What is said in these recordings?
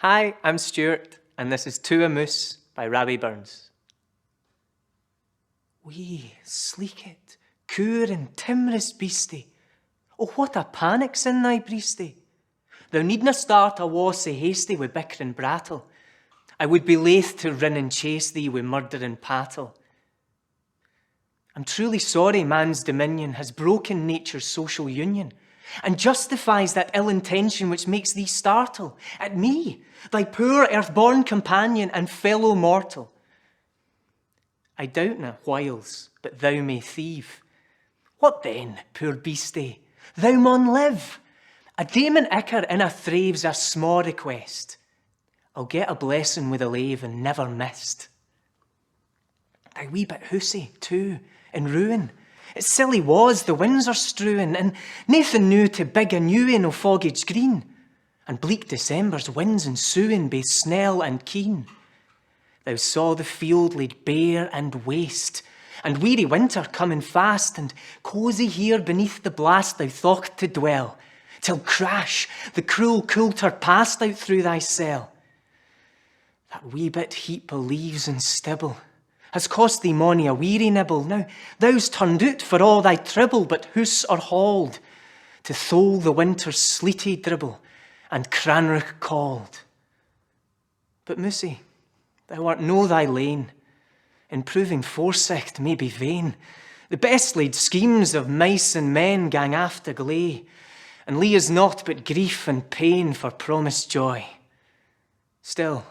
Hi, I'm Stuart, and this is To a Moose by Robbie Burns. Wee, sleekit, coor and timorous beastie, oh what a panic's in thy breastie. Thou needna start awa sae hasty wi' bicker and brattle. I would be laith to run and chase thee wi' murder and pattle. I'm truly sorry man's dominion has broken nature's social union, and justifies that ill intention which makes thee startle at me, thy poor earth-born companion and fellow mortal. I doubtna whiles, but thou may thieve. What then, poor beastie? Thou maun live. A Damon Icker in a thrave's a sma request. I'll get a blessing with a lave and never missed. Thy wee bit hoosey, too, in ruin. It silly was, the winds are strewing, and naething new to big a new ane o' foggage green, and bleak December's winds ensuing, baith snell and keen. Thou saw the field laid bare and waste, and weary winter coming fast, and cosy here beneath the blast thou thought to dwell, till crash, the cruel coulter passed out through thy cell. That wee bit heap o' leaves and stibble has cost thee mony a weary nibble. Now thou's turned out for all thy trouble, but hoose or hold, to thole the winter's sleety dribble, and Cranrich called. But Moosie, thou art no thy lane, improving foresight may be vain. The best laid schemes of mice and men gang after gley, and lee is naught but grief and pain for promised joy. Still,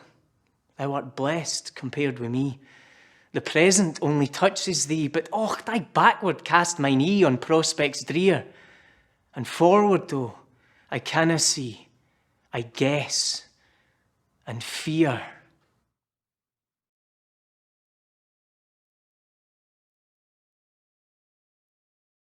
thou art blessed compared with me. The present only touches thee, but och, I backward cast mine ee on prospects drear, and forward though I canna see, I guess and fear.